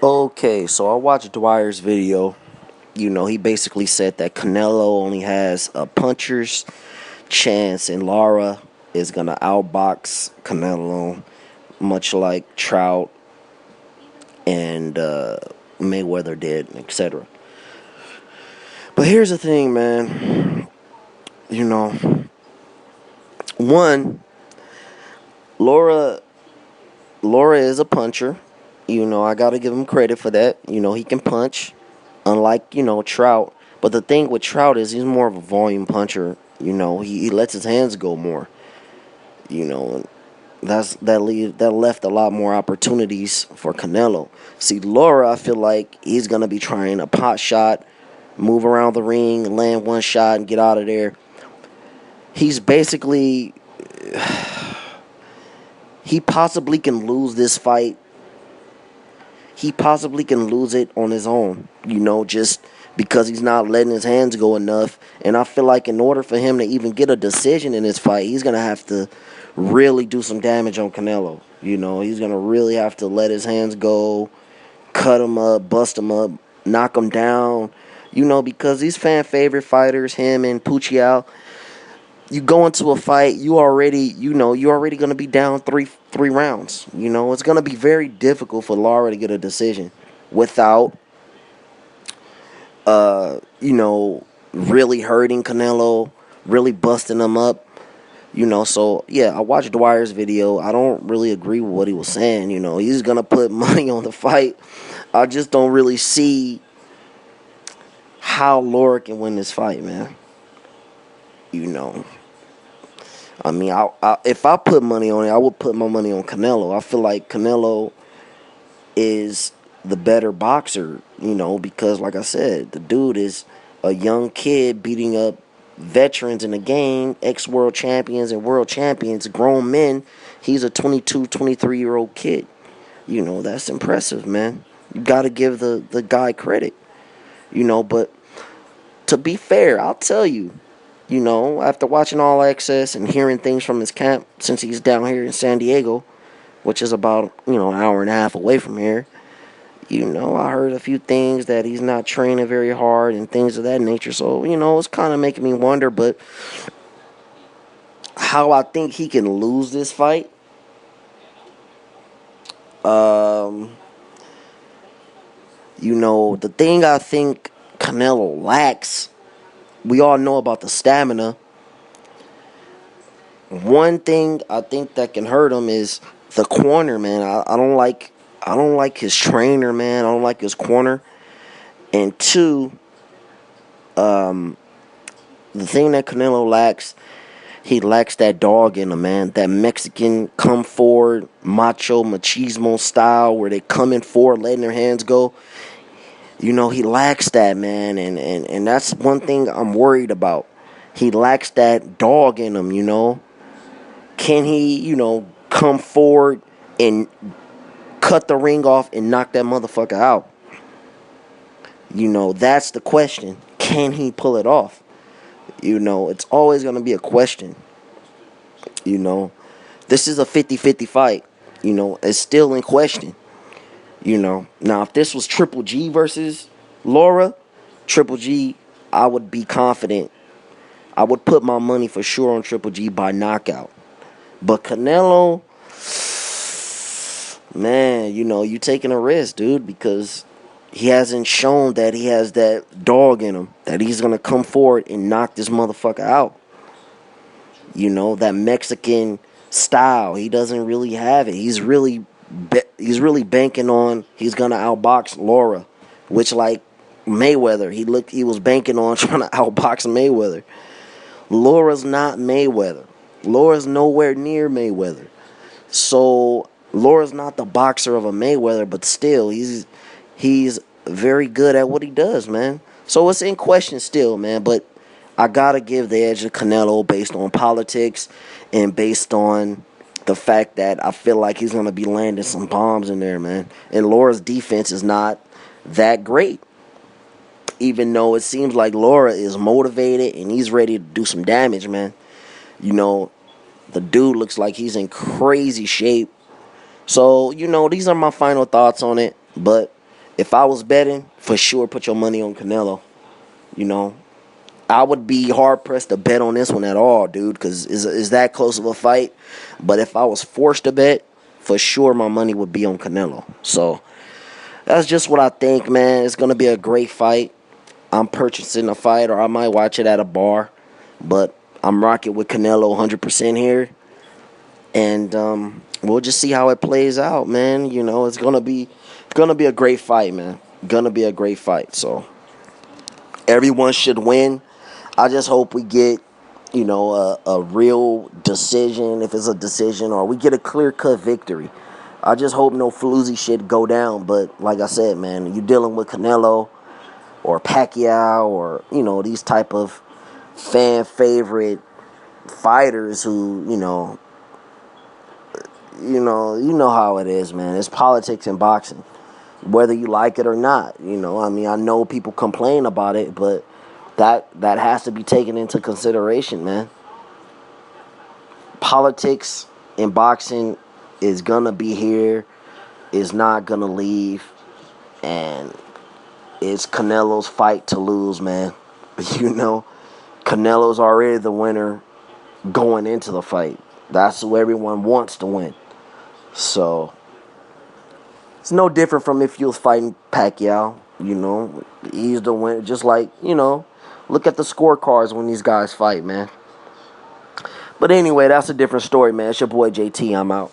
Okay, so I watched Dwyer's video. He basically said that Canelo only has a puncher's chance and Lara is going to outbox Canelo, much like Trout and Mayweather did, etc. But here's the thing, man. One, Lara is a puncher. I got to give him credit for that. He can punch, unlike, Trout. But the thing with Trout is he's more of a volume puncher. He lets his hands go more. And that left a lot more opportunities for Canelo. See, Lara, I feel like he's going to be trying a pot shot, move around the ring, land one shot, and get out of there. He's basically... He possibly can lose this fight. He possibly can lose it on his own, just because he's not letting his hands go enough. And I feel like in order for him to even get a decision in this fight, he's going to have to really do some damage on Canelo. He's going to really have to let his hands go, cut him up, bust him up, knock him down, because these fan favorite fighters, him and Puccial, you go into a fight, you're already going to be down three rounds. It's going to be very difficult for Lara to get a decision without, really hurting Canelo, really busting him up. So, yeah, I watched Dwyer's video. I don't really agree with what he was saying. He's going to put money on the fight. I just don't really see how Lara can win this fight, man. I mean, if I put money on it, I would put my money on Canelo. I feel like Canelo is the better boxer, because, like I said, the dude is a young kid beating up veterans in the game, ex-world champions and world champions, grown men. He's a 22, 23-year-old kid. That's impressive, man. You got to give the guy credit, but to be fair, I'll tell you, after watching All Access and hearing things from his camp since he's down here in San Diego, which is about, an hour and a half away from here, I heard a few things that he's not training very hard and things of that nature. So, it's kind of making me wonder, but how I think he can lose this fight, the thing I think Canelo lacks, we all know about the stamina. One thing I think that can hurt him is the corner, man. I don't like his trainer, man. I don't like his corner. And two, the thing that Canelo lacks, he lacks that dog in him, man. That Mexican come forward, machismo style where they coming forward, letting their hands go. He lacks that, man, and that's one thing I'm worried about. He lacks that dog in him, Can he, come forward and cut the ring off and knock that motherfucker out? That's the question. Can he pull it off? It's always going to be a question. This is a 50-50 fight. It's still in question. Now if this was Triple G versus Lara, Triple G, I would be confident. I would put my money for sure on Triple G by knockout. But Canelo, man, you taking a risk, dude, because he hasn't shown that he has that dog in him, that he's going to come forward and knock this motherfucker out. That Mexican style, he doesn't really have it. He's really banking on he's gonna outbox Lara, which, like Mayweather, he was banking on trying to outbox Mayweather. Lara's not Mayweather. Lara's nowhere near Mayweather. So Lara's not the boxer of a Mayweather, but still he's very good at what he does, man. So it's in question still, man, but I gotta give the edge to Canelo based on politics and based on the fact that I feel like he's going to be landing some bombs in there, man. And Lara's defense is not that great. Even though it seems like Lara is motivated and he's ready to do some damage, man. The dude looks like he's in crazy shape. So, these are my final thoughts on it. But If I was betting, for sure put your money on Canelo. You know, I would be hard pressed to bet on this one at all, dude, because is that close of a fight. But if I was forced to bet, for sure my money would be on Canelo. So that's just what I think, man. It's gonna be a great fight. I'm purchasing a fight, or I might watch it at a bar, but I'm rocking with Canelo 100% here, and we'll just see how it plays out, man. You know, it's gonna be a great fight, man. Gonna be a great fight. So everyone should win. I just hope we get, a real decision, if it's a decision, or we get a clear-cut victory. I just hope no floozy shit go down. But like I said, man, you dealing with Canelo or Pacquiao or, these type of fan favorite fighters who, you know how it is, man. It's politics in boxing, whether you like it or not. I know people complain about it, but that has to be taken into consideration, man. Politics in boxing is gonna be here, is not gonna leave, and it's Canelo's fight to lose, man. Canelo's already the winner going into the fight. That's who everyone wants to win. So it's no different from if you was fighting Pacquiao. He's the winner. Just like, look at the scorecards when these guys fight, man. But anyway, that's a different story, man. It's your boy JT. I'm out.